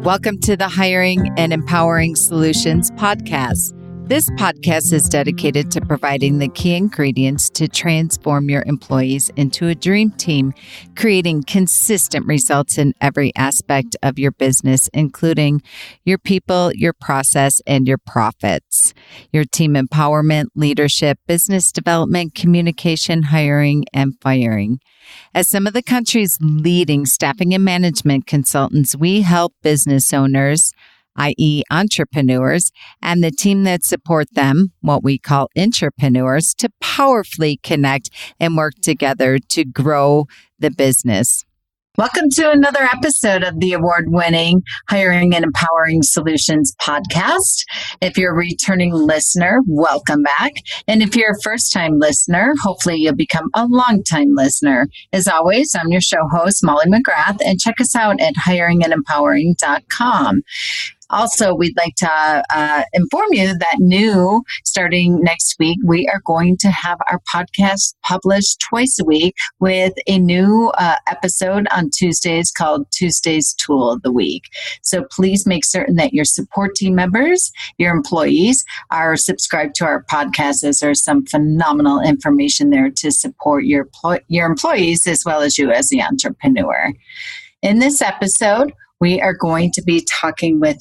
Welcome to the Hiring and Empowering Solutions podcast. This podcast is dedicated to providing the key ingredients to transform your employees into a dream team, creating consistent results in every aspect of your business, including your people, your process, and your profits. Your team empowerment, leadership, business development, communication, hiring, and firing. As some of the country's leading staffing and management consultants, we help business owners, i.e. entrepreneurs, and the team that support them, what we call intrapreneurs, to powerfully connect and work together to grow the business. Welcome to another episode of the award-winning Hiring and Empowering Solutions podcast. If you're a returning listener, welcome back. And if you're a first-time listener, hopefully you'll become a long-time listener. As always, I'm your show host, Molly McGrath, and check us out at hiringandempowering.com. Also, we'd like to inform you that starting next week, we are going to have our podcast published twice a week with a new episode on Tuesdays called Tuesday's Tool of the Week. So please make certain that your support team members, your employees, are subscribed to our podcast, as there's some phenomenal information there to support your employees as well as you as the entrepreneur. In this episode, we are going to be talking with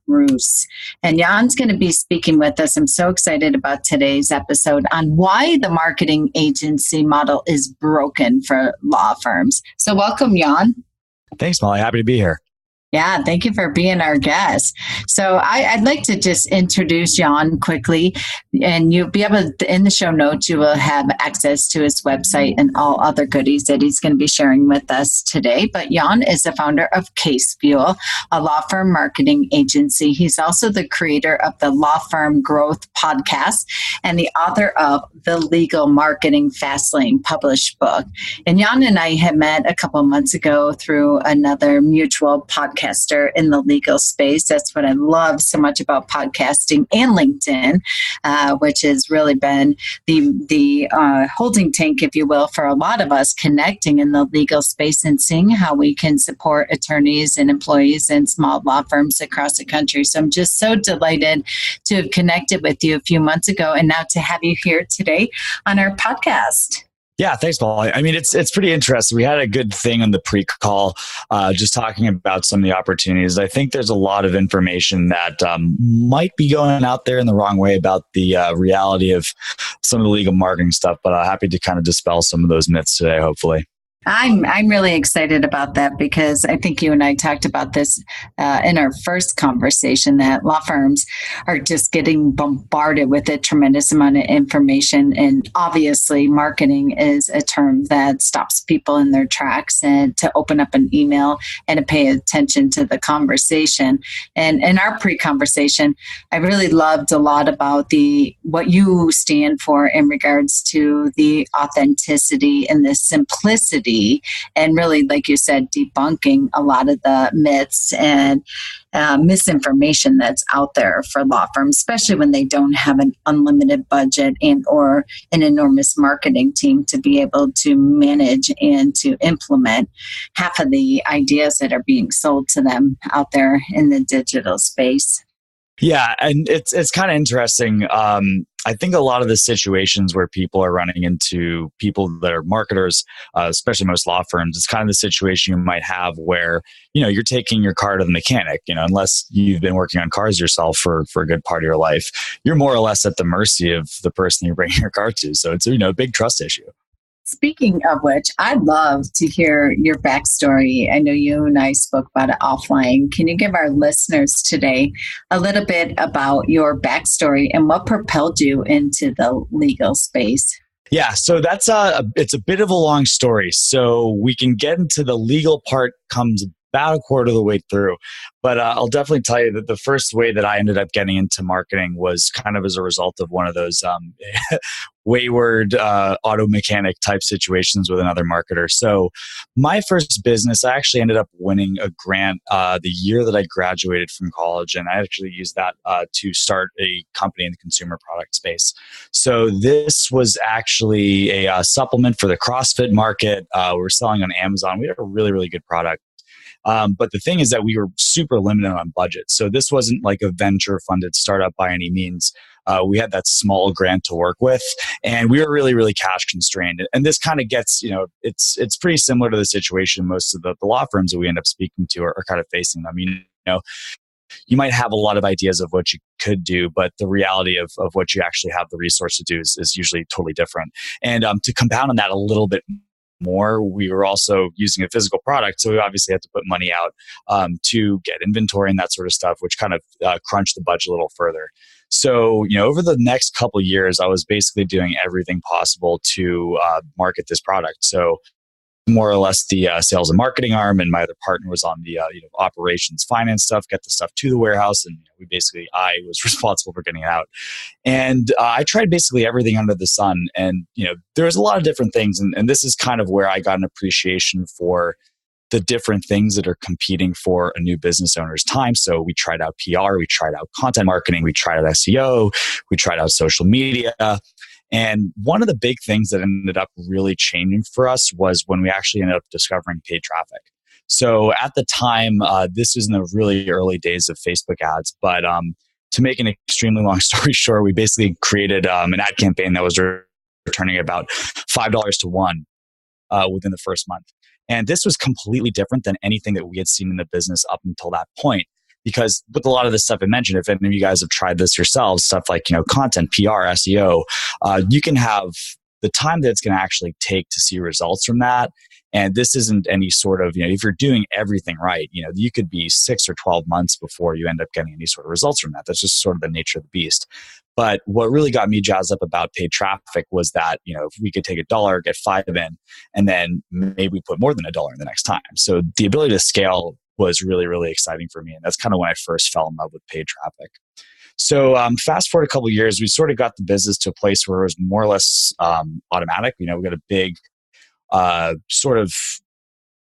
Roos. And Jan's going to be speaking with us. I'm so excited about today's episode on why the marketing agency model is broken for law firms. So welcome, Jan. Thanks, Molly. Happy to be here. Yeah, thank you for being our guest. So I'd like to just introduce Jan quickly, and you'll be able to, in the show notes, you will have access to his website and all other goodies that he's going to be sharing with us today. But Jan is the founder of Case Fuel, a law firm marketing agency. He's also the creator of the Law Firm Growth podcast and the author of the Legal Marketing Fastlane published book. And Jan and I had met a couple of months ago through another mutual podcaster in the legal space. That's what I love so much about podcasting and LinkedIn, which has really been the holding tank, if you will, for a lot of us connecting in the legal space and seeing how we can support attorneys and employees in small law firms across the country. So I'm just so delighted to have connected with you a few months ago and now to have you here today on our podcast. Yeah, thanks, Molly. I mean, it's pretty interesting. We had a good thing on the pre-call, just talking about some of the opportunities. I think there's a lot of information that might be going out there in the wrong way about the reality of some of the legal marketing stuff, but I'm happy to kind of dispel some of those myths today, hopefully. I'm really excited about that because I think you and I talked about this in our first conversation, that law firms are just getting bombarded with a tremendous amount of information. And obviously, marketing is a term that stops people in their tracks and to open up an email and to pay attention to the conversation. And in our pre-conversation, I really loved a lot about what you stand for in regards to the authenticity and the simplicity. And really, like you said, debunking a lot of the myths and misinformation that's out there for law firms, especially when they don't have an unlimited budget and or an enormous marketing team to be able to manage and to implement half of the ideas that are being sold to them out there in the digital space. Yeah, and it's kind of interesting. I think a lot of the situations where people are running into people that are marketers, especially most law firms, it's kind of the situation you might have where, you're taking your car to the mechanic, unless you've been working on cars yourself for a good part of your life, you're more or less at the mercy of the person you're bringing your car to. So it's, a big trust issue. Speaking of which, I'd love to hear your backstory. I know you and I spoke about it offline. Can you give our listeners today a little bit about your backstory and what propelled you into the legal space? Yeah, so it's a bit of a long story. So we can get into the legal part comes about a quarter of the way through. But I'll definitely tell you that the first way that I ended up getting into marketing was kind of as a result of one of those wayward auto mechanic type situations with another marketer. So my first business, I actually ended up winning a grant the year that I graduated from college. And I actually used that to start a company in the consumer product space. So this was actually a supplement for the CrossFit market. We were selling on Amazon. We had a really, really good product. But the thing is that we were super limited on budget. So this wasn't like a venture funded startup by any means. We had that small grant to work with, and we were really, really cash constrained. And this kind of gets, it's pretty similar to the situation most of the law firms that we end up speaking to are kind of facing. I mean, you might have a lot of ideas of what you could do, but the reality of what you actually have the resource to do is usually totally different. And to compound on that a little bit more, we were also using a physical product. So we obviously had to put money out to get inventory and that sort of stuff, which kind of crunched the budget a little further. So, over the next couple of years, I was basically doing everything possible to market this product. So more or less the sales and marketing arm, and my other partner was on the operations finance stuff, get the stuff to the warehouse, and I was responsible for getting it out. And I tried basically everything under the sun, and there was a lot of different things, and this is kind of where I got an appreciation for the different things that are competing for a new business owner's time. So we tried out PR, we tried out content marketing, we tried out SEO, we tried out social media. And one of the big things that ended up really changing for us was when we actually ended up discovering paid traffic. So at the time, this was in the really early days of Facebook ads. But to make an extremely long story short, we basically created an ad campaign that was returning about $5 to 1 within the first month. And this was completely different than anything that we had seen in the business up until that point. Because with a lot of the stuff I mentioned, if any of you guys have tried this yourselves, stuff like content, PR, SEO, you can have the time that it's going to actually take to see results from that. And this isn't any sort of, if you're doing everything right, you could be 6 or 12 months before you end up getting any sort of results from that. That's just sort of the nature of the beast. But what really got me jazzed up about paid traffic was that, if we could take $1, get 5 in, and then maybe we put more than $1 in the next time. So the ability to scale was really, really exciting for me. And that's kind of when I first fell in love with paid traffic. So fast forward a couple of years, we sort of got the business to a place where it was more or less automatic. We got a big sort of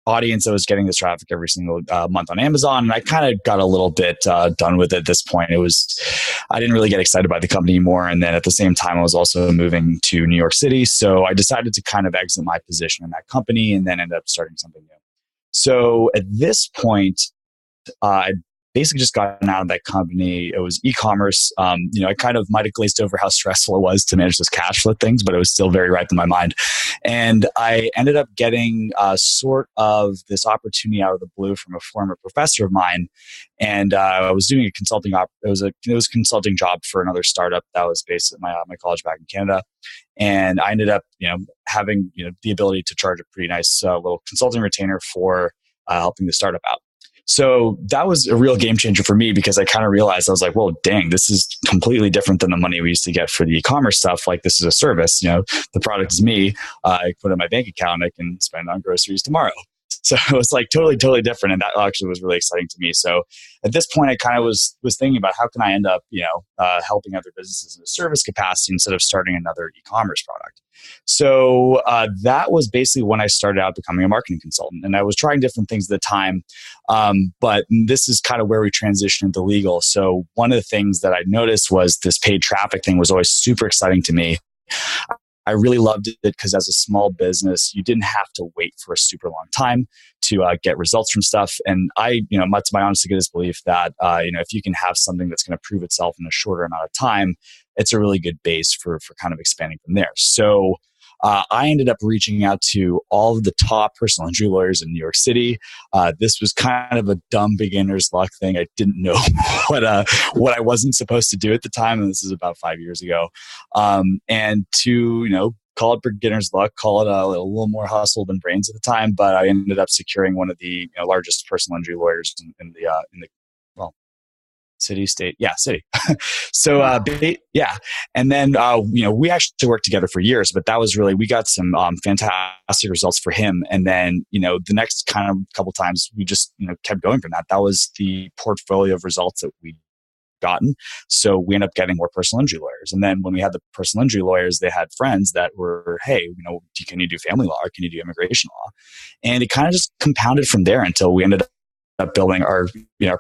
audience that was getting this traffic every single month on Amazon. And I kind of got a little bit done with it at this point. I didn't really get excited by the company anymore. And then at the same time, I was also moving to New York City. So I decided to kind of exit my position in that company and then end up starting something new. So at this point, I basically just gotten out of that company. It was e-commerce. I kind of might have glazed over how stressful it was to manage those cash flow things, but it was still very ripe in my mind. And I ended up getting sort of this opportunity out of the blue from a former professor of mine. And I was doing a consulting it was a consulting job for another startup that was based at my college back in Canada. And I ended up, having the ability to charge a pretty nice little consulting retainer for helping the startup out. So that was a real game changer for me because I kind of realized I was like, well, dang, this is completely different than the money we used to get for the e-commerce stuff. Like this is a service, the product is me. I put it in my bank account. I can spend on groceries tomorrow. So it was like totally different. And that actually was really exciting to me. So at this point, I kind of was thinking about how can I end up, helping other businesses in a service capacity instead of starting another e-commerce product. So that was basically when I started out becoming a marketing consultant. And I was trying different things at the time. But this is kind of where we transitioned into legal. So one of the things that I noticed was this paid traffic thing was always super exciting to me. I really loved it because as a small business, you didn't have to wait for a super long time to get results from stuff. And I, to my honest to goodness belief that, if you can have something that's going to prove itself in a shorter amount of time, it's a really good base for kind of expanding from there. So I ended up reaching out to all of the top personal injury lawyers in New York City. This was kind of a dumb beginner's luck thing. I didn't know what I wasn't supposed to do at the time, and this is about 5 years ago. And to call it beginner's luck, call it a little more hustle than brains at the time, but I ended up securing one of the largest personal injury lawyers in the city. So, and then, we actually worked together for years, but that was really, we got some fantastic results for him. And then, the next kind of couple times we just, kept going from that. That was the portfolio of results that we gotten. So we ended up getting more personal injury lawyers. And then when we had the personal injury lawyers, they had friends that were, hey, can you do family law? Or can you do immigration law? And it kind of just compounded from there until we ended up building our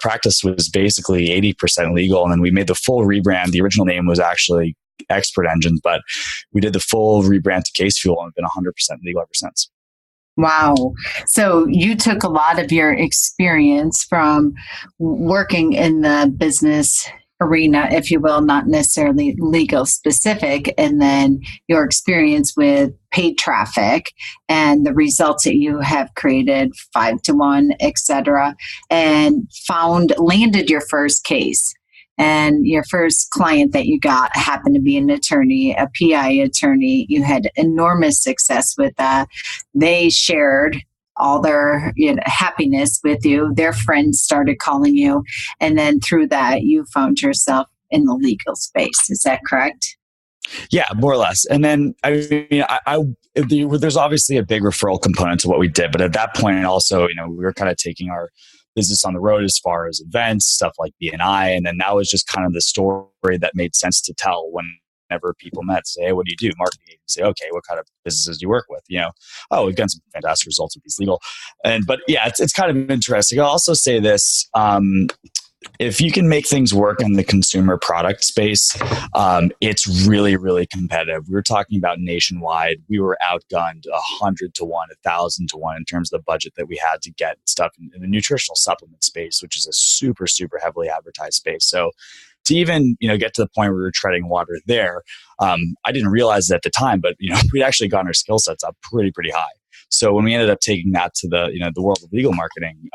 practice was basically 80% legal. And then we made the full rebrand. The original name was actually Expert Engines, but we did the full rebrand to Case Fuel and been 100% legal ever since. Wow. So you took a lot of your experience from working in the business arena, if you will, not necessarily legal specific, and then your experience with paid traffic and the results that you have created, 5 to 1, et cetera, and landed your first case. And your first client that you got happened to be an attorney, a PI attorney. You had enormous success with that. They shared all their happiness with you. Their friends started calling you. And then through that, you found yourself in the legal space. Is that correct? Yeah, more or less. And then, there's obviously a big referral component to what we did. But at that point also, we were kind of taking our business on the road as far as events, stuff like BNI. And then that was just kind of the story that made sense to tell whenever people met. Say, hey, what do you do? Marketing. Say, okay, what kind of businesses do you work with? Oh, we've gotten some fantastic results with these legal. But yeah, it's kind of interesting. I'll also say this. If you can make things work in the consumer product space, it's really, really competitive. We were talking about nationwide. We were outgunned 100 to 1, 1,000 to 1 in terms of the budget that we had to get stuff in the nutritional supplement space, which is a super, super heavily advertised space. So to even get to the point where we were treading water there, I didn't realize it at the time, but we'd actually gotten our skill sets up pretty, pretty high. So when we ended up taking that to the world of legal marketing,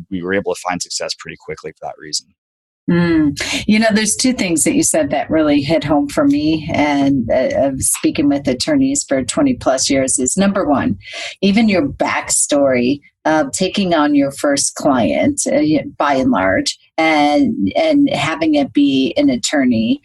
we were able to find success pretty quickly for that reason. There's two things that you said that really hit home for me, and speaking with attorneys for 20 plus years is number one, even your backstory of taking on your first client by and large and having it be an attorney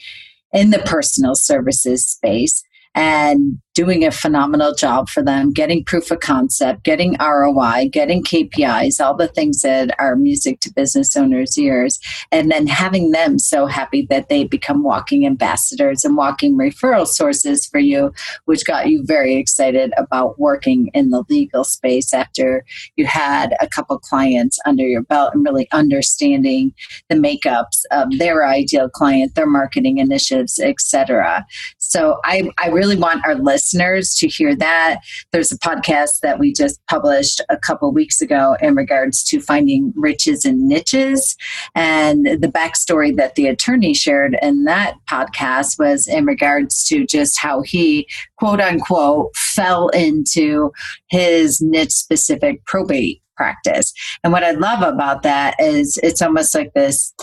in the personal services space and doing a phenomenal job for them, getting proof of concept, getting ROI, getting KPIs, all the things that are music to business owners' ears, and then having them so happy that they become walking ambassadors and walking referral sources for you, which got you very excited about working in the legal space after you had a couple clients under your belt and really understanding the makeups of their ideal client, their marketing initiatives, etc. So I really want our listeners to hear that. There's a podcast that we just published a couple weeks ago in regards to finding riches in niches. And the backstory that the attorney shared in that podcast was in regards to just how he, quote unquote, fell into his niche specific probate practice. And what I love about that is it's almost like this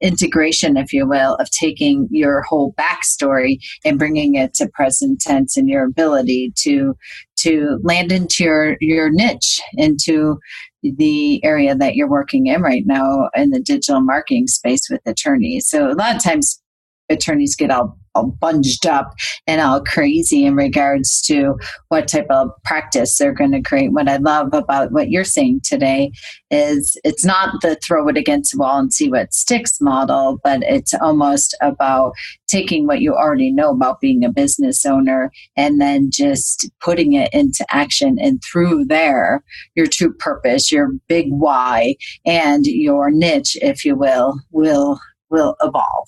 integration, if you will, of taking your whole backstory and bringing it to present tense and your ability to land into your niche, into the area that you're working in right now in the digital marketing space with attorneys. So a lot of times attorneys get all bunged up and all crazy in regards to what type of practice they're going to create. What I love about what you're saying today is it's not the throw it against the wall and see what sticks model, but it's almost about taking what you already know about being a business owner and then just putting it into action. And through there, your true purpose, your big why, and your niche, if you will evolve.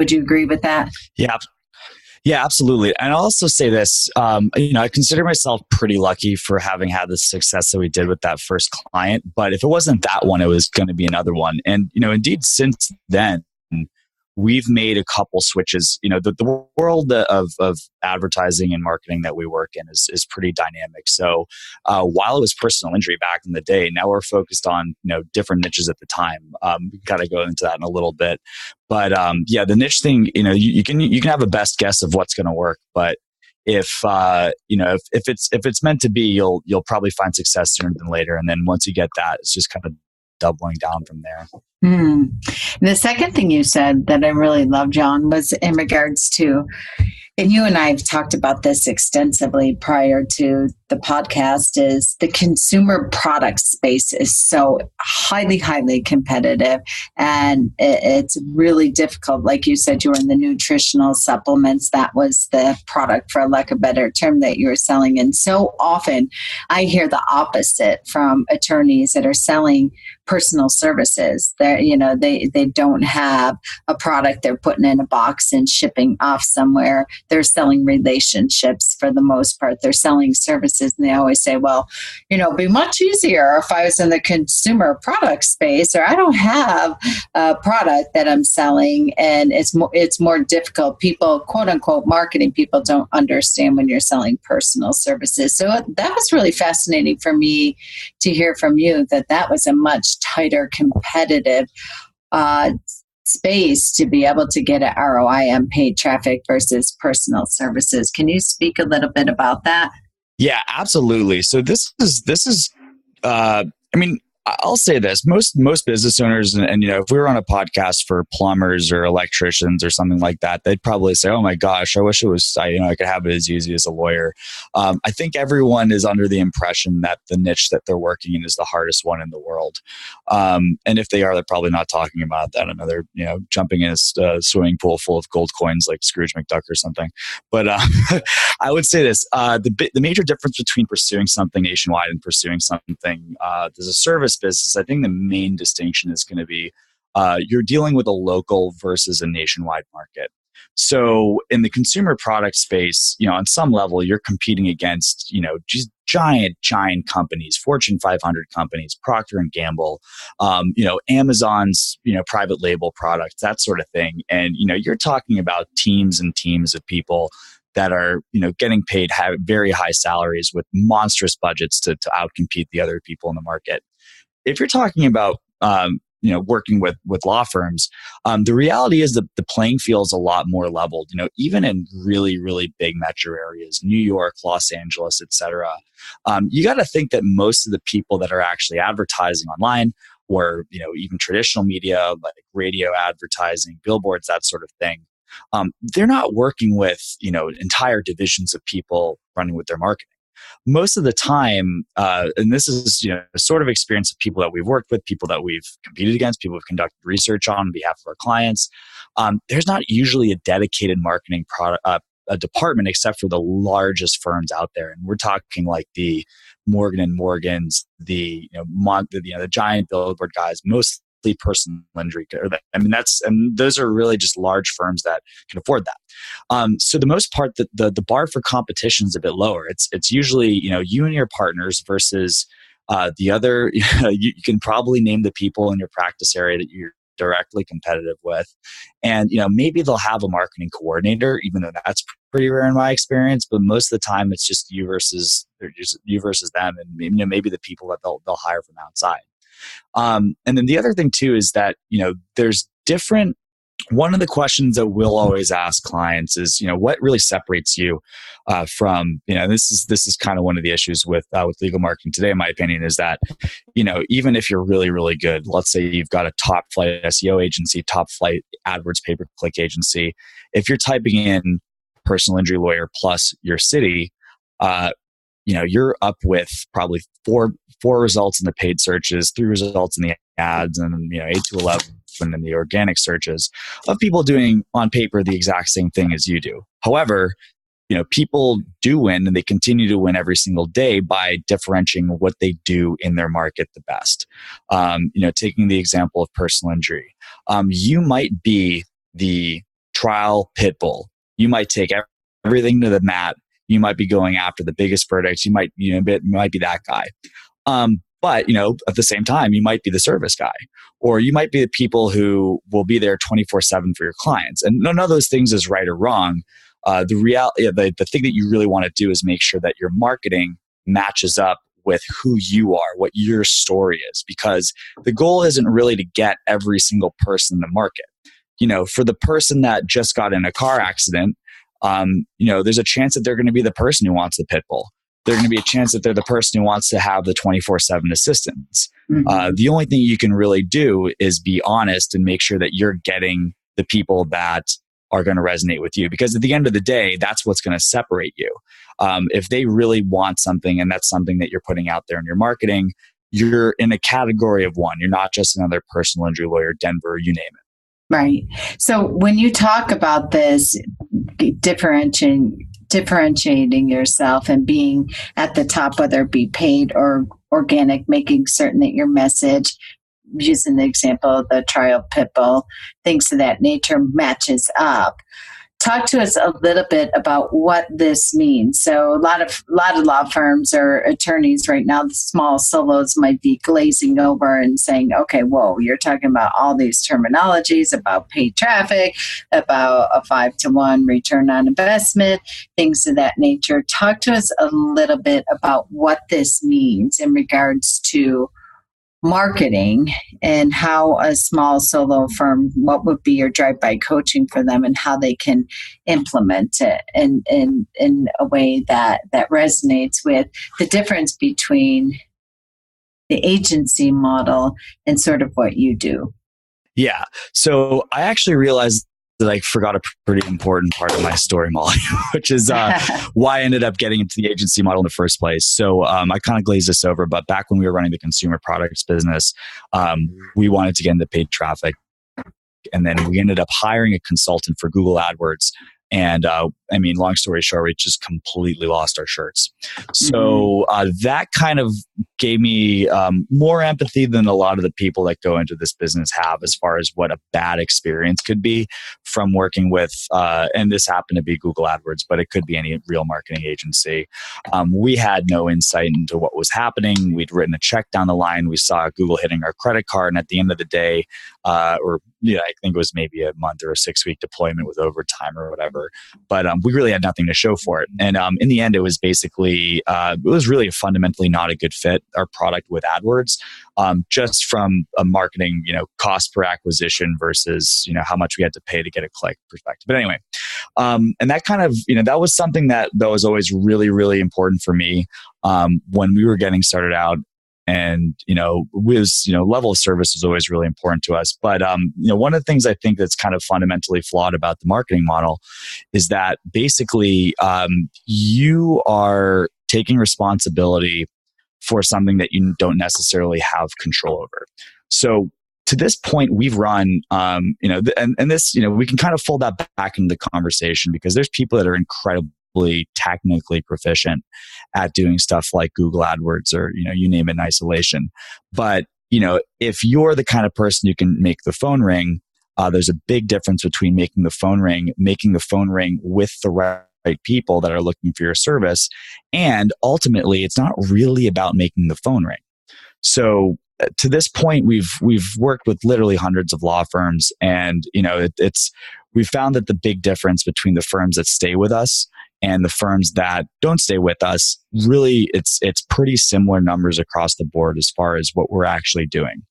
Would you agree with that? Yeah. Yeah, absolutely. And I'll also say this, I consider myself pretty lucky for having had the success that we did with that first client. But if it wasn't that one, it was going to be another one. And, indeed, since then, we've made a couple switches. The world of advertising and marketing that we work in is pretty dynamic. So while it was personal injury back in the day, now we're focused on different niches at the time. We can kind of go into that in a little bit, but the niche thing, you can have a best guess of what's going to work, but if it's meant to be, you'll probably find success sooner than later. And then once you get that, it's just kind of doubling down from there. The second thing you said that I really love, John, was in regards to, and you and I have talked about this extensively prior to the podcast, is the consumer product space is so highly, highly competitive. And it's really difficult. Like you said, you were in the nutritional supplements. That was the product, for lack of a better term, that you were selling. And so often I hear the opposite from attorneys that are selling personal services. they don't have a product they're putting in a box and shipping off somewhere. They're selling relationships for the most part. They're selling services, and they always say, well, it'd be much easier if I was in the consumer product space, or I don't have a product that I'm selling, and it's more difficult. People, quote unquote, marketing people don't understand when you're selling personal services. So that was really fascinating for me to hear from you that was a much tighter competitive space to be able to get an ROI on paid traffic versus personal services. Can you speak a little bit about that? Yeah, absolutely. So this is I'll say this: most business owners, and if we were on a podcast for plumbers or electricians or something like that, they'd probably say, "Oh my gosh, I wish it was I could have it as easy as a lawyer." I think everyone is under the impression that the niche that they're working in is the hardest one in the world, and if they are, they're probably not talking about that. And they're jumping in a swimming pool full of gold coins like Scrooge McDuck or something. But I would say this: the major difference between pursuing something nationwide and pursuing something as a service business, I think the main distinction is going to be you're dealing with a local versus a nationwide market. So in the consumer product space, on some level, you're competing against, just giant companies, Fortune 500 companies, Procter and Gamble, Amazon's, private label products, that sort of thing. And, you're talking about teams and teams of people that are, getting paid very high salaries with monstrous budgets to outcompete the other people in the market. If you're talking about, working with law firms, the reality is that the playing field is a lot more leveled. Even in really, really big metro areas, New York, Los Angeles, etc. You got to think that most of the people that are actually advertising online, or even traditional media like radio advertising, billboards, that sort of thing, they're not working with entire divisions of people running with their marketing. Most of the time, and this is a sort of experience of people that we've worked with, people that we've competed against, people we've conducted research on behalf of our clients. There's not usually a dedicated marketing product, a department, except for the largest firms out there, and we're talking like the Morgan and Morgans, the the giant billboard guys, mostly personal injury. And those are really just large firms that can afford that. So the most part, the bar for competition is a bit lower. It's usually you and your partners versus the other. You can probably name the people in your practice area that you're directly competitive with, and maybe they'll have a marketing coordinator, even though that's pretty rare in my experience. But most of the time, it's just you versus them, and maybe the people that they'll hire from outside. And then the other thing too is that, there's different, one of the questions that we'll always ask clients is, what really separates you from, this is kind of one of the issues with legal marketing today, in my opinion, is that, even if you're really, really good, let's say you've got a top flight SEO agency, top flight AdWords pay-per-click agency, if you're typing in personal injury lawyer plus your city, you're up with probably four results in the paid searches, 3 results in the ads, and 8 to 11 in the organic searches of people doing on paper the exact same thing as you do. However, people do win, and they continue to win every single day by differentiating what they do in their market the best. Taking the example of personal injury, you might be the trial pit bull. You might take everything to the mat. You might be going after the biggest verdicts. You might be that guy. But at the same time, you might be the service guy, or you might be the people who will be there 24/7 for your clients. And none of those things is right or wrong. The thing that you really want to do is make sure that your marketing matches up with who you are, what your story is, because the goal isn't really to get every single person in the market. For the person that just got in a car accident, there's a chance that they're going to be the person who wants the pit bull. They're going to be a chance that they're the person who wants to have the 24/7 assistance. Mm-hmm. The only thing you can really do is be honest and make sure that you're getting the people that are going to resonate with you. Because at the end of the day, that's what's going to separate you. If they really want something and that's something that you're putting out there in your marketing, you're in a category of one. You're not just another personal injury lawyer, Denver, you name it. Right. So when you talk about this differentiating yourself and being at the top, whether it be paid or organic, making certain that your message using the example of the trial pit bull, things of that nature matches up. Talk to us a little bit about what this means. So a lot of law firms or attorneys right now, the small solos might be glazing over and saying, okay, whoa, you're talking about all these terminologies about paid traffic, about a 5-to-1 return on investment, things of that nature. Talk to us a little bit about what this means in regards to marketing and how a small solo firm, what would be your drive-by coaching for them and how they can implement it in a way that resonates with the difference between the agency model and sort of what you do. Yeah. So I actually realized that I forgot a pretty important part of my story, Molly, which is why I ended up getting into the agency model in the first place. So I kind of glazed this over, but back when we were running the consumer products business, we wanted to get into paid traffic. And then we ended up hiring a consultant for Google AdWords. And long story short, we just completely lost our shirts. So that kind of gave me more empathy than a lot of the people that go into this business have as far as what a bad experience could be from working with, and this happened to be Google AdWords, but it could be any real marketing agency. We had no insight into what was happening. We'd written a check down the line. We saw Google hitting our credit card. And at the end of the day, I think it was maybe a month or a 6-week deployment with overtime or whatever. But we really had nothing to show for it. And in the end, it was basically, it was really fundamentally not a good fit, our product with AdWords, just from a marketing, cost per acquisition versus, how much we had to pay to get a click perspective. But anyway, and that kind of, that was something that was always really, really important for me when we were getting started out. And, level of service was always really important to us. But, one of the things I think that's kind of fundamentally flawed about the marketing model is that basically you are taking responsibility for something that you don't necessarily have control over. So to this point, we've run, this, we can kind of fold that back into the conversation because there's people that are incredibly technically proficient at doing stuff like Google AdWords or, you name it in isolation. But, if you're the kind of person who can make the phone ring, there's a big difference between making the phone ring with the right people that are looking for your service. And ultimately, it's not really about making the phone ring. So to this point, we've worked with literally hundreds of law firms, and we've found that the big difference between the firms that stay with us and the firms that don't stay with us, really, it's pretty similar numbers across the board as far as what we're actually doing.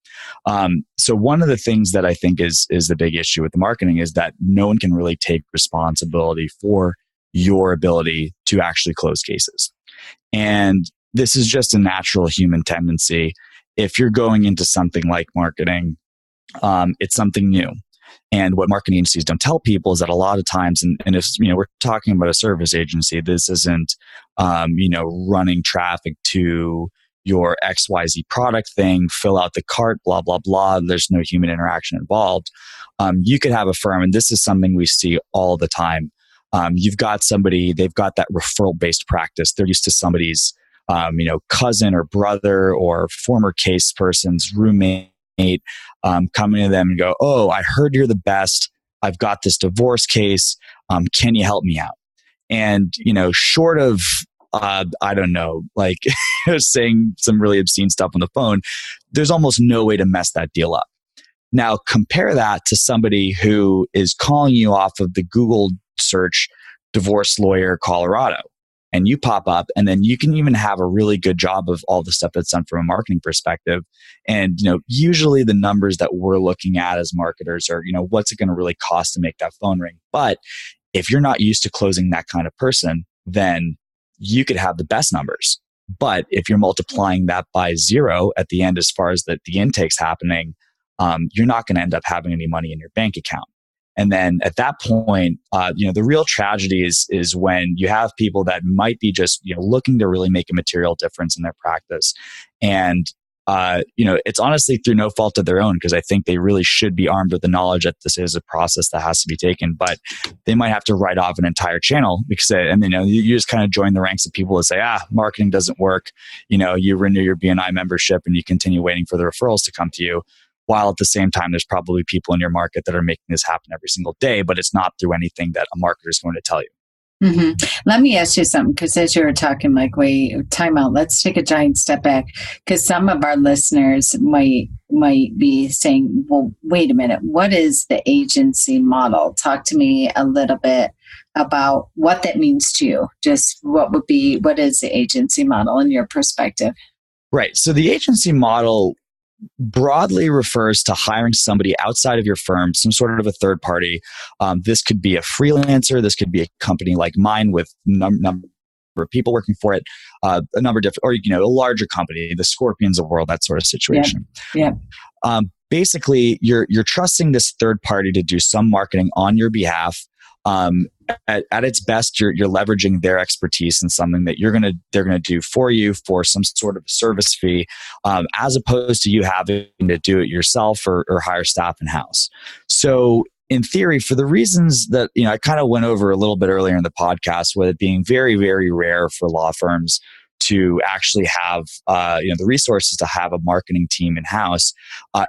So one of the things that I think is the big issue with the marketing is that no one can really take responsibility for your ability to actually close cases. And this is just a natural human tendency. If you're going into something like marketing, it's something new. And what marketing agencies don't tell people is that a lot of times, and if we're talking about a service agency, this isn't running traffic to your XYZ product thing, fill out the cart, blah, blah, blah. There's no human interaction involved. You could have a firm, and this is something we see all the time. You've got somebody, they've got that referral-based practice. They're used to somebody's cousin or brother or former case person's roommate coming to them and go, "Oh, I heard you're the best. I've got this divorce case. Can you help me out?" And, short of, I don't know, like saying some really obscene stuff on the phone, there's almost no way to mess that deal up. Now, compare that to somebody who is calling you off of the Google search divorce lawyer Colorado. And you pop up, and then you can even have a really good job of all the stuff that's done from a marketing perspective. And, usually the numbers that we're looking at as marketers are, what's it going to really cost to make that phone ring? But if you're not used to closing that kind of person, then you could have the best numbers. But if you're multiplying that by 0 at the end, as far as the intake's happening, you're not going to end up having any money in your bank account. And then at that point, the real tragedy is when you have people that might be just, looking to really make a material difference in their practice. And, it's honestly through no fault of their own, because I think they really should be armed with the knowledge that this is a process that has to be taken, but they might have to write off an entire channel because, you just kind of join the ranks of people that say, marketing doesn't work. You renew your BNI membership and you continue waiting for the referrals to come to you. while at the same time, there's probably people in your market that are making this happen every single day, but it's not through anything that a marketer is going to tell you. Let me ask you something, because as you were talking, like, wait, time out. Let's take a giant step back, because some of our listeners might be saying, well, wait a minute, what is the agency model? Talk to me a little bit about what that means to you. Just what is the agency model in your perspective? Right. So the agency model broadly refers to hiring somebody outside of your firm, some sort of a third party. This could be a freelancer. This could be a company like mine with number of people working for it, a number of different, or a larger company, the Scorpions of the world, that sort of situation. Yeah. Basically, you're trusting this third party to do some marketing on your behalf. At its best, you're leveraging their expertise in something that they're gonna do for you for some sort of service fee, as opposed to you having to do it yourself or hire staff in house. So, in theory, for the reasons that I kind of went over a little bit earlier in the podcast, with it being very, very rare for law firms to actually have the resources to have a marketing team in house,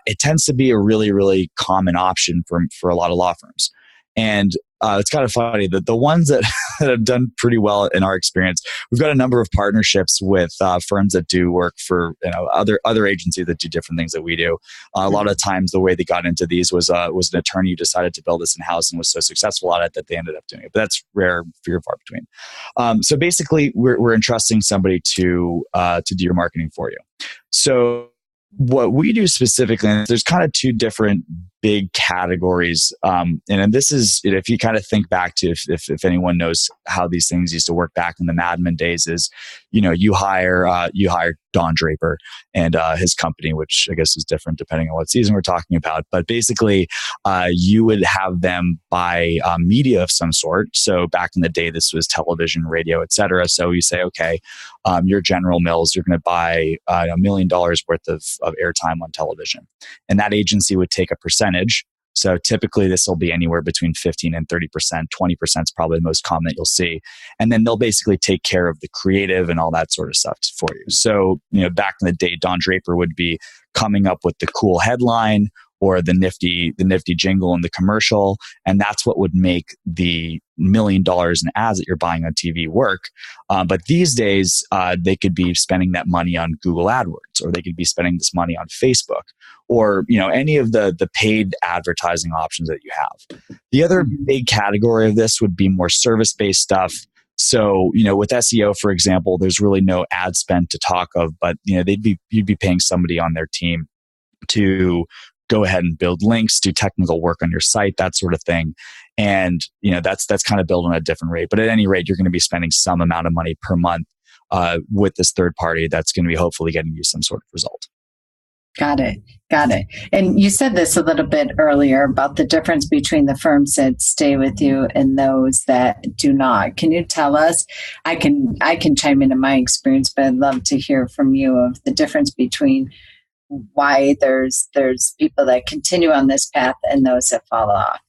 it tends to be a really, really common option for a lot of law firms. And it's kind of funny that the ones that have done pretty well in our experience, we've got a number of partnerships with firms that do work for other agencies that do different things that we do. A lot of times, the way they got into these was an attorney who decided to build this in house and was so successful at it that they ended up doing it. But that's rare, few and far between. So basically, we're entrusting somebody to do your marketing for you. So what we do specifically, and there's kind of two different big categories. And this is, if you kind of think back to if anyone knows how these things used to work back in the Mad Men days, is, you hire Don Draper and his company, which I guess is different depending on what season we're talking about. But basically, you would have them buy media of some sort. So back in the day, this was television, radio, etc. So you say, okay, you're General Mills, you're going to buy $1 million worth of airtime on television. And that agency would take a percentage. So typically this will be anywhere between 15 and 30%. 20% is probably the most common that you'll see. And then they'll basically take care of the creative and all that sort of stuff for you. So, back in the day, Don Draper would be coming up with the cool headline or the nifty jingle in the commercial. And that's what would make the $1 million in ads that you're buying on TV work. But these days, they could be spending that money on Google AdWords, or they could be spending this money on Facebook, or any of the paid advertising options that you have. The other big category of this would be more service-based stuff. So, with SEO, for example, there's really no ad spend to talk of, but you'd be paying somebody on their team to go ahead and build links, do technical work on your site, that sort of thing. And, that's kind of built on a different rate. But at any rate, you're going to be spending some amount of money per month with this third party that's going to be hopefully getting you some sort of result. Got it. And you said this a little bit earlier about the difference between the firms that stay with you and those that do not. Can you tell us? I can chime into my experience, but I'd love to hear from you of the difference between why there's people that continue on this path and those that fall off.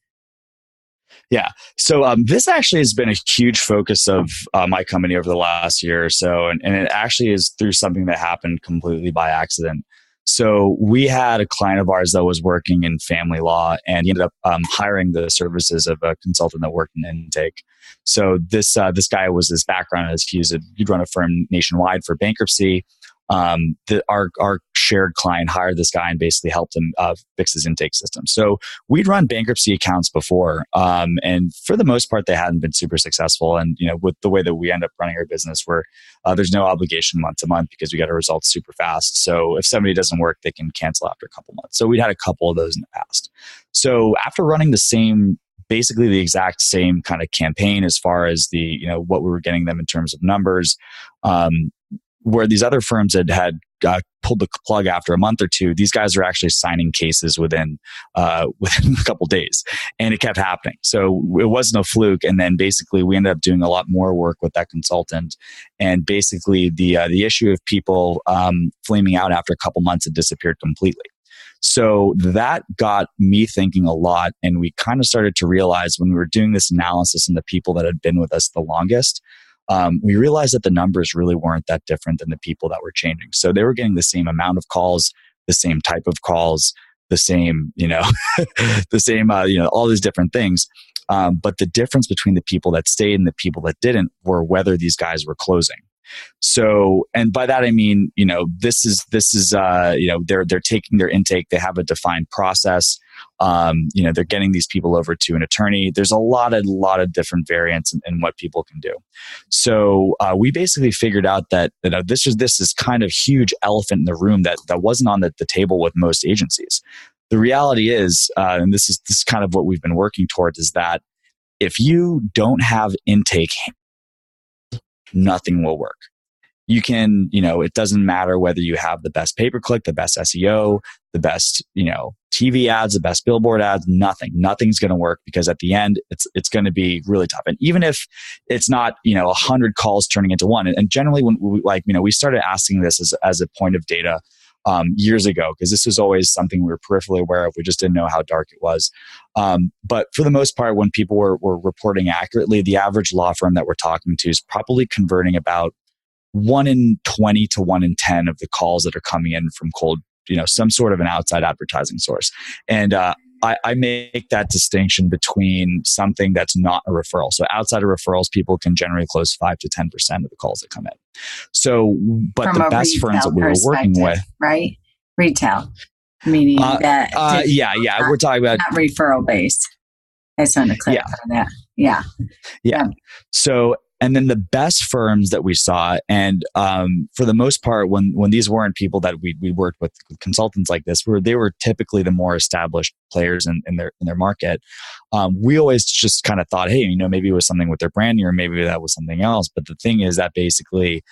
Yeah. So this actually has been a huge focus of my company over the last year or so. And it actually is through something that happened completely by accident. So we had a client of ours that was working in family law, and he ended up hiring the services of a consultant that worked in intake. So this guy was, his background is he'd run a firm nationwide for bankruptcy. Our shared client hired this guy and basically helped him fix his intake system. So we'd run bankruptcy accounts before, and for the most part, they hadn't been super successful. And with the way that we end up running our business, where there's no obligation month to month because we get our results super fast. So if somebody doesn't work, they can cancel after a couple months. So we'd had a couple of those in the past. So after running basically the exact same kind of campaign as far as the what we were getting them in terms of numbers, where these other firms had pulled the plug after a month or two, these guys are actually signing cases within a couple days, and it kept happening. So it wasn't a fluke. And then basically we ended up doing a lot more work with that consultant, and basically the issue of people flaming out after a couple months had disappeared completely. So that got me thinking a lot, and we kind of started to realize when we were doing this analysis and the people that had been with us the longest, we realized that the numbers really weren't that different than the people that were changing. So they were getting the same amount of calls, the same type of calls. the same, the same, all these different things. But the difference between the people that stayed and the people that didn't were whether these guys were closing. So, and by that I mean, this is they're taking their intake. They have a defined process. They're getting these people over to an attorney. There's a lot of different variants in what people can do. So we basically figured out that this is kind of huge elephant in the room that wasn't on the table with most agencies. The reality is, and this is kind of what we've been working towards, is that if you don't have intake, nothing will work. You can, it doesn't matter whether you have the best pay-per-click, the best SEO, the best, TV ads, the best billboard ads, nothing's going to work, because at the end, it's going to be really tough. And even if it's not, 100 calls turning into one, and generally when we started asking this as a point of data years ago, because this was always something we were peripherally aware of. We just didn't know how dark it was. But for the most part, when people were reporting accurately, the average law firm that we're talking to is probably converting about 1 in 20 to 1 in 10 of the calls that are coming in from cold, some sort of an outside advertising source. And I make that distinction between something that's not a referral. So outside of referrals, people can generally close 5 to 10% of the calls that come in. So, but from the best firms that we were working with, right? Retail, meaning that. We're talking about not referral based. I just want to clarify that. Yeah. So, and then the best firms that we saw, and for the most part, when these weren't people that we worked with consultants like this, they were typically the more established players in their market. We always just kind of thought, hey, maybe it was something with their branding, or maybe that was something else. But the thing is that basically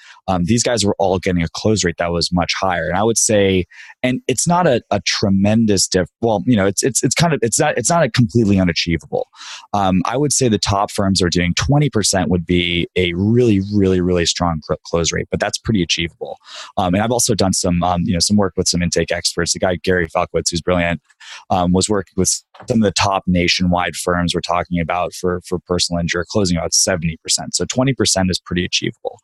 these guys were all getting a close rate that was much higher. And I would say, and it's not a tremendous it's not a completely unachievable. I would say the top firms are doing 20% would be a really, really, really strong close rate, but that's pretty achievable. And I've also done some work with some intake experts. The guy, Gary Falkowitz, who's brilliant, was working with some of the top nationwide firms we're talking about for personal injury, closing about 70%. So 20% is pretty achievable.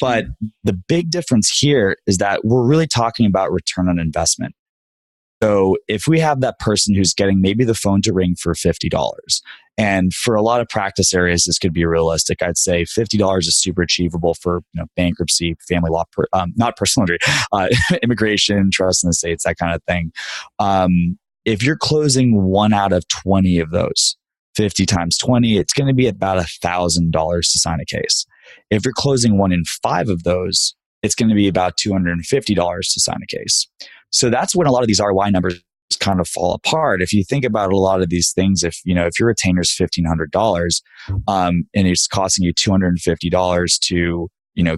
But the big difference here is that we're really talking about return on investment. So if we have that person who's getting maybe the phone to ring for $50, and for a lot of practice areas, this could be realistic. I'd say $50 is super achievable for bankruptcy, family law, not personal injury, immigration, trust and estates, that kind of thing. If you're closing 1 out of 20 of those, 50 times 20, it's going to be about $1,000 to sign a case. If you're closing 1 in 5 of those, it's going to be about $250 to sign a case. So that's when a lot of these ROI numbers kind of fall apart. If you think about a lot of these things, if your retainer is $1,500 and it's costing you $250 to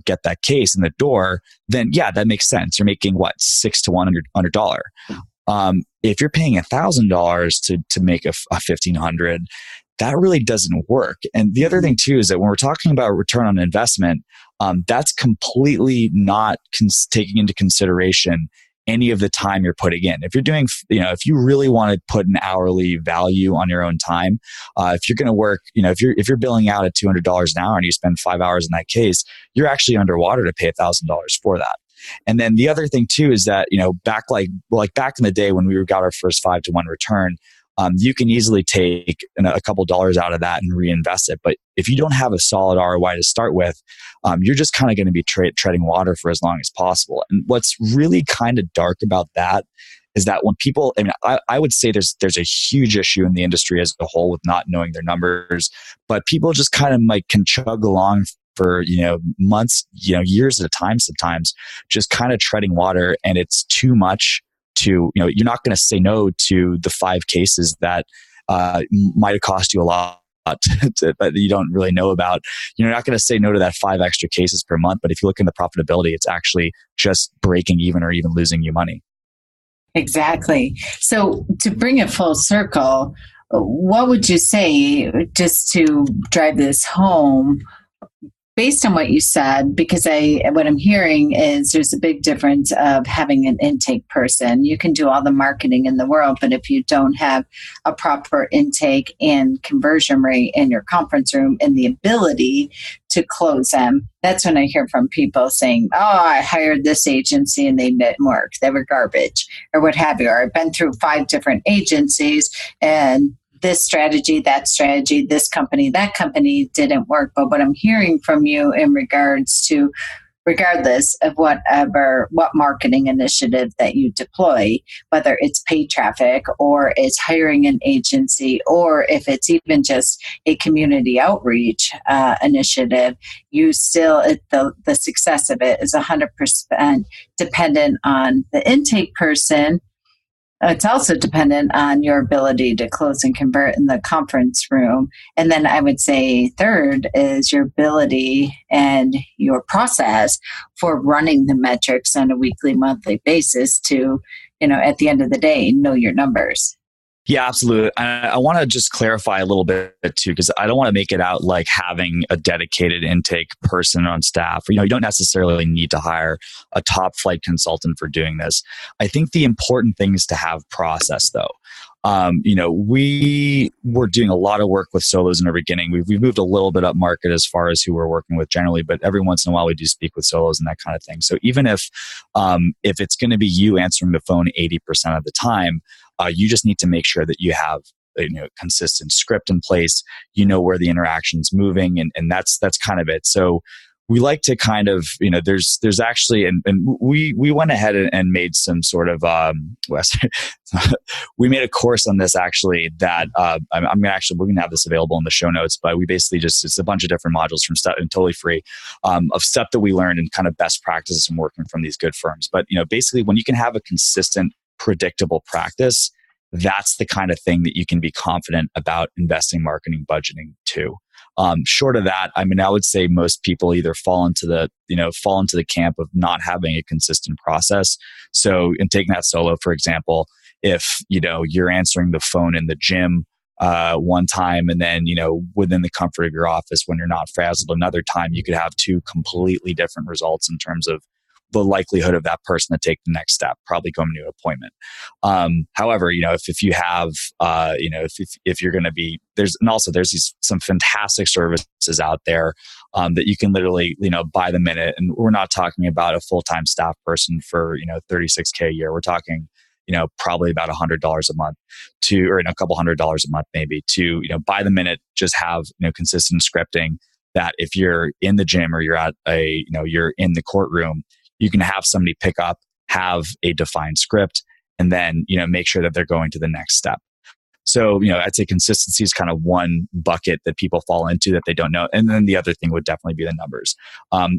get that case in the door, then that makes sense. You're making what, $6 to $100. If you're paying $1,000 to make a $1,500, that really doesn't work. And the other thing too is that when we're talking about return on investment, that's completely not taking into consideration any of the time you're putting in. If you're doing, if you really want to put an hourly value on your own time, if you're going to work, if you're billing out at $200 an hour and you spend 5 hours in that case, you're actually underwater to pay $1,000 for that. And then the other thing too is that, back in the day when we got our first 5-to-1 return, you can easily take a couple dollars out of that and reinvest it. But if you don't have a solid ROI to start with, you're just kind of going to be treading water for as long as possible. And what's really kind of dark about that is that when people, I would say there's a huge issue in the industry as a whole with not knowing their numbers, but people just kind of can chug along for months, years at a time sometimes, just kind of treading water, and it's too much to, you're not going to say no to the 5 cases that might have cost you a lot but you don't really know about. You're not going to say no to that 5 extra cases per month, but if you look in the profitability, it's actually just breaking even or even losing you money. Exactly. So to bring it full circle, what would you say, just to drive this home, based on what you said, because what I'm hearing is there's a big difference of having an intake person. You can do all the marketing in the world, but if you don't have a proper intake and conversion rate in your conference room and the ability to close them, that's when I hear from people saying, "Oh, I hired this agency and they didn't work. They were garbage," or what have you. Or I've been through 5 different agencies and this strategy, that strategy, this company, that company didn't work. But what I'm hearing from you in regards to, regardless of what marketing initiative that you deploy, whether it's paid traffic or it's hiring an agency, or if it's even just a community outreach initiative, you still, the success of it is 100% dependent on the intake person. It's also dependent on your ability to close and convert in the conference room. And then I would say third is your ability and your process for running the metrics on a weekly, monthly basis to, at the end of the day, know your numbers. Yeah, absolutely. I want to just clarify a little bit too, because I don't want to make it out like having a dedicated intake person on staff. You don't necessarily need to hire a top flight consultant for doing this. I think the important thing is to have process though. We were doing a lot of work with solos in the beginning. We've moved a little bit up market as far as who we're working with generally, but every once in a while we do speak with solos and that kind of thing. So even if it's going to be you answering the phone 80% of the time, you just need to make sure that you have consistent script in place. Where the interaction's moving, and that's kind of it. So we like to kind of, there's actually, and we went ahead and made some sort of, we made a course on this actually that we're going to have this available in the show notes, but we basically it's a bunch of different modules from stuff and totally free of stuff that we learned and kind of best practices from working from these good firms. But, basically when you can have a consistent, predictable practice, that's the kind of thing that you can be confident about investing marketing budgeting to. Short of that, I would say most people either fall into the camp of not having a consistent process. So in taking that solo, for example, if, you're answering the phone in the gym one time and then, within the comfort of your office when you're not frazzled another time, you could have 2 completely different results in terms of the likelihood of that person to take the next step, probably going to an appointment. However, if you have, if you're going to be, there's some fantastic services out there that you can literally, by the minute. And we're not talking about a full-time staff person for, $36K a year. We're talking, probably about $100 a month or a couple $100 a month, maybe to, by the minute, just have, consistent scripting that if you're in the gym or you're at you're in the courtroom, you can have somebody pick up, have a defined script, and then, make sure that they're going to the next step. So, I'd say consistency is kind of one bucket that people fall into that they don't know. And then the other thing would definitely be the numbers.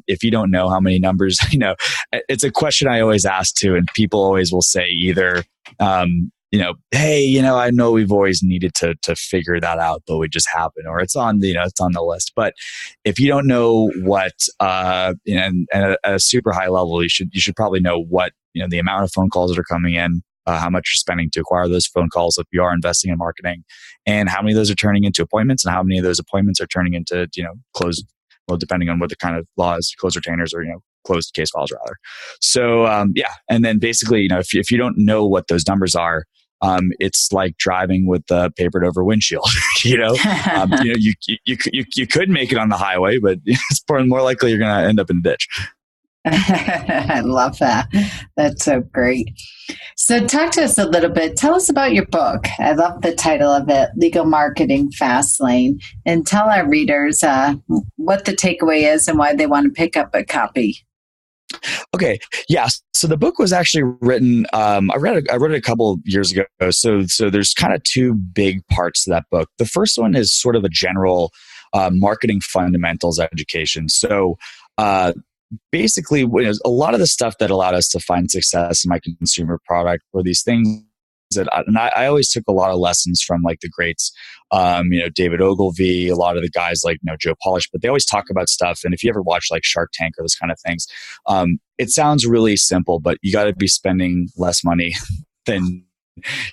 If you don't know how many numbers, it's a question I always ask too. And people always will say either, hey, I know we've always needed to figure that out, but we just haven't, or it's on the list. But if you don't know what, and at a super high level, you should probably know what, the amount of phone calls that are coming in, how much you're spending to acquire those phone calls if you are investing in marketing, and how many of those are turning into appointments and how many of those appointments are turning into, closed, well, depending on what the kind of law is, closed retainers or, closed case files rather. So, and then basically, if you don't know what those numbers are, it's like driving with the papered over windshield. You could make it on the highway, but it's more likely you're going to end up in a ditch. I love that. That's so great. So talk to us a little bit. Tell us about your book. I love the title of it, Legal Marketing Fastlane, and tell our readers what the takeaway is and why they want to pick up a copy. Okay. Yeah. So the book was actually written, I wrote it a couple of years ago. So there's kind of 2 big parts to that book. The first one is sort of a general marketing fundamentals education. So basically, a lot of the stuff that allowed us to find success in my consumer product were these things that I always took a lot of lessons from like the greats, David Ogilvy, a lot of the guys like Joe Polish, but they always talk about stuff. And if you ever watch like Shark Tank or those kind of things, it sounds really simple, but you got to be spending less money than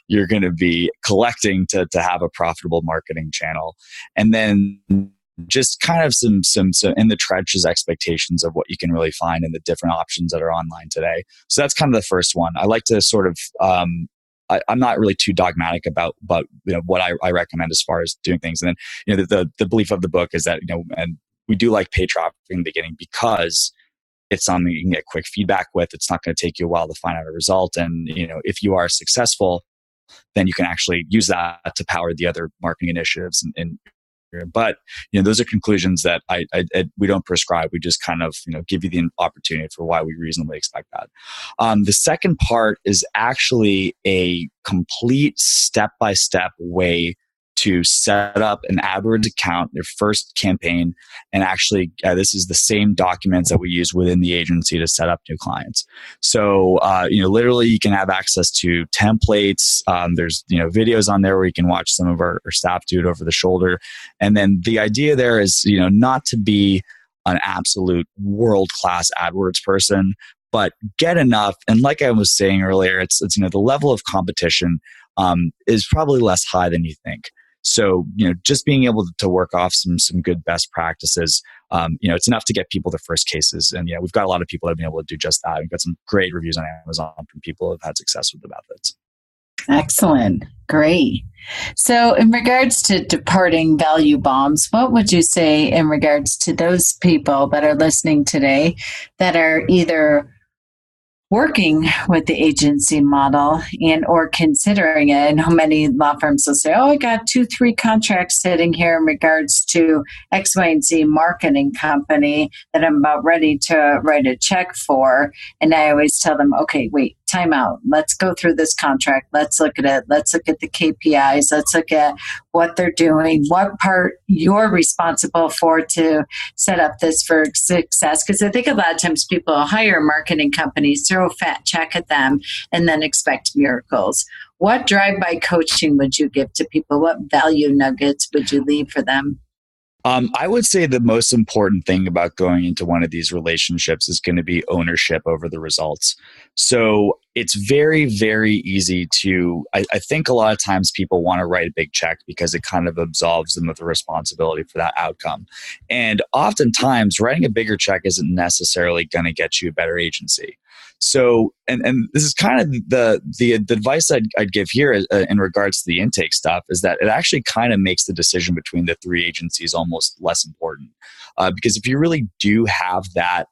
you're going to be collecting to have a profitable marketing channel. And then just kind of some in the trenches expectations of what you can really find in the different options that are online today. So that's kind of the first one. I like to sort of I'm not really too dogmatic about what I recommend as far as doing things. And then the belief of the book is that and we do like pay traffic in the beginning because it's something you can get quick feedback with. It's not going to take you a while to find out a result. And if you are successful, then you can actually use that to power the other marketing initiatives. But those are conclusions that we don't prescribe. We just kind of give you the opportunity for why we reasonably expect that. The second part is actually a complete step-by-step way to set up an AdWords account, your first campaign, and actually this is the same documents that we use within the agency to set up new clients. So literally you can have access to templates. There's videos on there where you can watch some of our staff do it over the shoulder. And then the idea there is not to be an absolute world-class AdWords person, but get enough. And like I was saying earlier, it's the level of competition is probably less high than you think. So, just being able to work off some good best practices, it's enough to get people their first cases. And, we've got a lot of people that have been able to do just that. We've got some great reviews on Amazon from people who have had success with the methods. Excellent. Great. So in regards to departing value bombs, what would you say in regards to those people that are listening today that are either working with the agency model and or considering it? And how many law firms will say, I got 2-3 contracts sitting here in regards to X, Y, and Z marketing company that I'm about ready to write a check for. And I always tell them, okay, wait, time out. Let's go through this contract. Let's look at it. Let's look at the KPIs. Let's look at what they're doing, what part you're responsible for to set up this for success. Because I think a lot of times people hire marketing companies, throw a fat check at them, and then expect miracles. What drive-by coaching would you give to people? What value nuggets would you leave for them? I would say the most important thing about going into one of these relationships is going to be ownership over the results. So it's very, very easy to, I think a lot of times people want to write a big check because it kind of absolves them of the responsibility for that outcome. And oftentimes writing a bigger check isn't necessarily going to get you a better agency. So, and this is kind of the advice I'd give here in regards to the intake stuff is that it actually kind of makes the decision between the 3 agencies almost less important. Because if you really do have that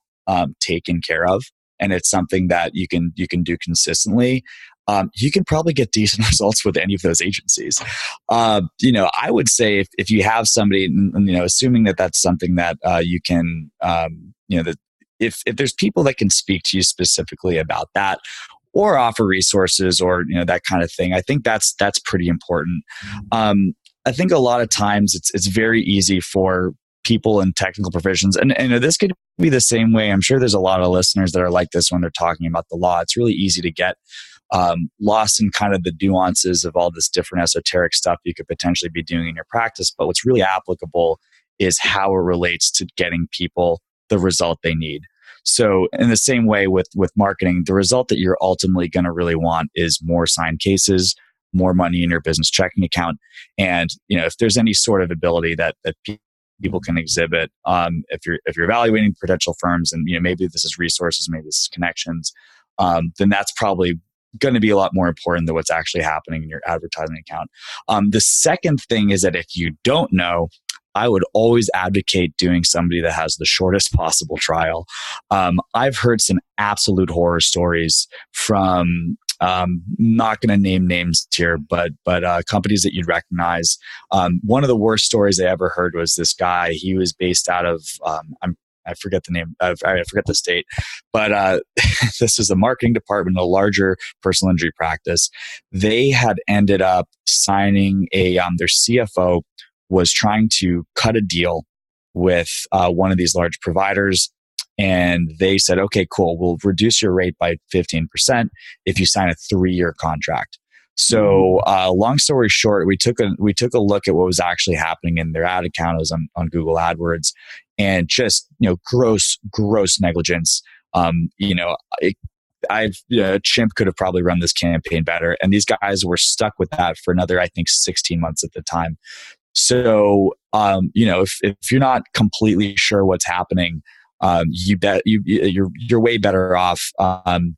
taken care of, and it's something that you can do consistently, you can probably get decent results with any of those agencies. I would say if you have somebody, assuming that that's something that you can, that if there's people that can speak to you specifically about that or offer resources or, that kind of thing, I think that's pretty important. I think a lot of times it's very easy for people in technical professions. And this could be the same way. I'm sure there's a lot of listeners that are like this when they're talking about the law. It's really easy to get lost in kind of the nuances of all this different esoteric stuff you could potentially be doing in your practice. But what's really applicable is how it relates to getting people the result they need. So in the same way with marketing, the result that you're ultimately going to really want is more signed cases, more money in your business checking account. And, if there's any sort of ability that people can exhibit, if you're evaluating potential firms and, maybe this is resources, maybe this is connections, then that's probably going to be a lot more important than what's actually happening in your advertising account. The second thing is that if you don't know, I would always advocate doing somebody that has the shortest possible trial. I've heard some absolute horror stories from, not going to name names here, but companies that you'd recognize. One of the worst stories I ever heard was this guy. He was based out of, I forget the name, I forget the state, but this was a marketing department, a larger personal injury practice. They had ended up signing their CFO was trying to cut a deal with one of these large providers. And they said, okay, cool, we'll reduce your rate by 15% if you sign a 3-year contract. So long story short, we took a look at what was actually happening in their ad account. It was on Google AdWords, and just, gross negligence. A chimp could have probably run this campaign better. And these guys were stuck with that for another, I think, 16 months at the time. So if you're not completely sure what's happening, you're way better off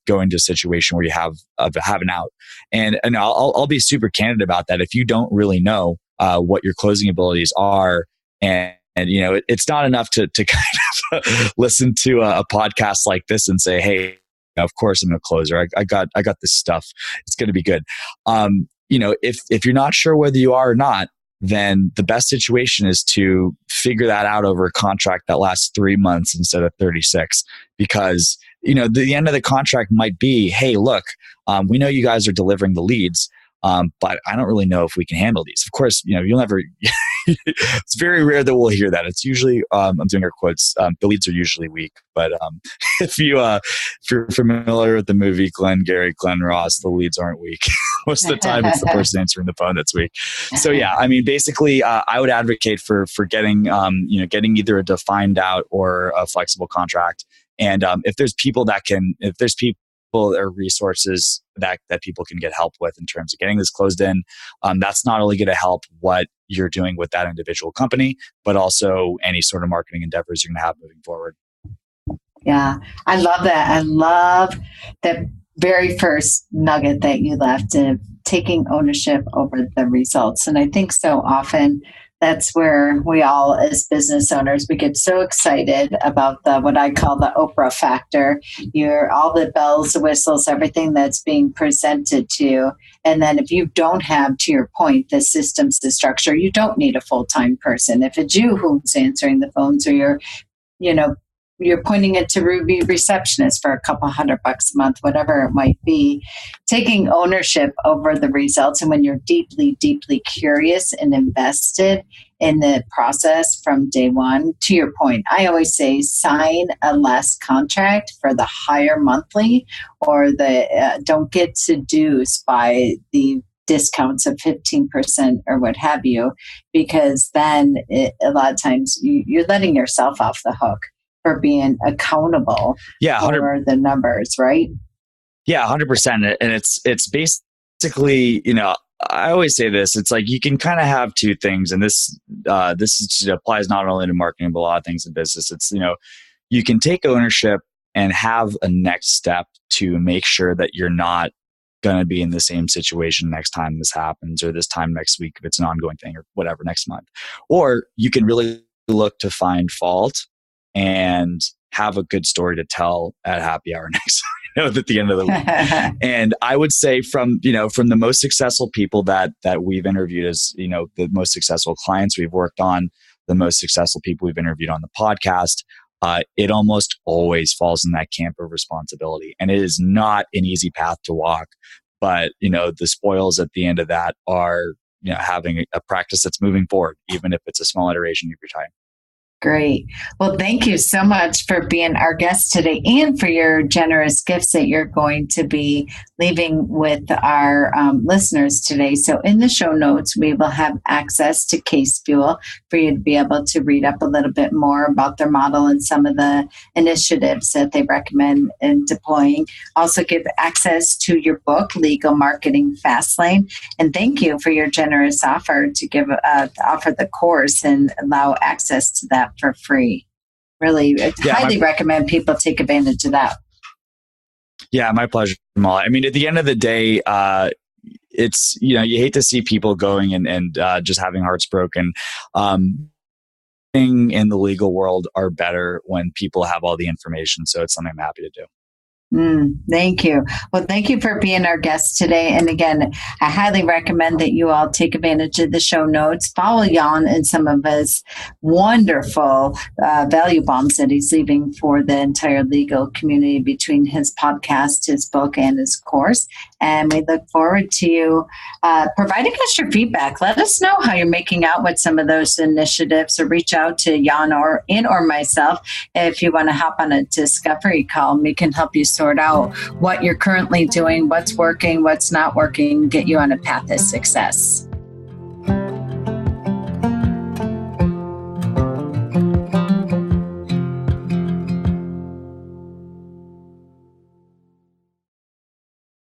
going to a situation where you have an out. And I'll be super candid about that. If you don't really know what your closing abilities are, and it's not enough to kind of listen to a podcast like this and say, hey, of course I'm a closer. I got this stuff. It's going to be good. If you're not sure whether you are or not, then the best situation is to figure that out over a contract that lasts 3 months instead of 36. Because, the end of the contract might be, hey, look, we know you guys are delivering the leads, but I don't really know if we can handle these. Of course, you'll never, it's very rare that we'll hear that. It's usually, I'm doing air quotes, the leads are usually weak. But if you're familiar with the movie Glenn Ross, the leads aren't weak. Most of the time, it's the person answering the phone that's weak. So yeah, I mean, basically, I would advocate for getting either a defined out or a flexible contract. And if there's people or resources that people can get help with in terms of getting this closed in, that's not only going to help what you're doing with that individual company, but also any sort of marketing endeavors you're going to have moving forward. Yeah, I love that. I love that very first nugget that you left of taking ownership over the results. And I think so often that's where we all, as business owners, we get so excited about what I call the Oprah factor. All the bells, the whistles, everything that's being presented to you. And then if you don't have, to your point, the systems, the structure, you don't need a full-time person. If it's you who's answering the phones, or you're pointing it to Ruby receptionist for a couple $100 a month, whatever it might be, taking ownership over the results. And when you're deeply, deeply curious and invested in the process from day one, to your point, I always say sign a less contract for the higher monthly, or don't get seduced by the discounts of 15% or what have you, because then a lot of times you're letting yourself off the hook for being accountable for the numbers, right? Yeah, 100%. And it's basically, I always say this, it's like you can kind of have two things. And this applies not only to marketing, but a lot of things in business. It's, you can take ownership and have a next step to make sure that you're not going to be in the same situation next time this happens, or this time next week if it's an ongoing thing, or whatever, next month. Or you can really look to find fault and have a good story to tell at happy hour next at the end of the week. And I would say from the most successful people that we've interviewed, as the most successful clients we've worked on, the most successful people we've interviewed on the podcast, it almost always falls in that camp of responsibility. And it is not an easy path to walk, but the spoils at the end of that are having a practice that's moving forward, even if it's a small iteration of your time. Great. Well, thank you so much for being our guest today, and for your generous gifts that you're going to be leaving with our listeners today. So in the show notes, we will have access to Case Fuel for you to be able to read up a little bit more about their model and some of the initiatives that they recommend in deploying. Also give access to your book, Legal Marketing Fastlane. And thank you for your generous offer to offer the course and allow access to that for free. Really, highly recommend people take advantage of that. Yeah, my pleasure, Molly. I mean, at the end of the day, it's, you hate to see people going and just having hearts broken. Things in the legal world are better when people have all the information. So it's something I'm happy to do. Thank you. Well, thank you for being our guest today. And again, I highly recommend that you all take advantage of the show notes. Follow Jan and some of his wonderful value bombs that he's leaving for the entire legal community between his podcast, his book, and his course. And we look forward to you providing us your feedback. Let us know how you're making out with some of those initiatives, or reach out to Jan or myself if you want to hop on a discovery call. We can help you sort out what you're currently doing, what's working, what's not working, get you on a path of success.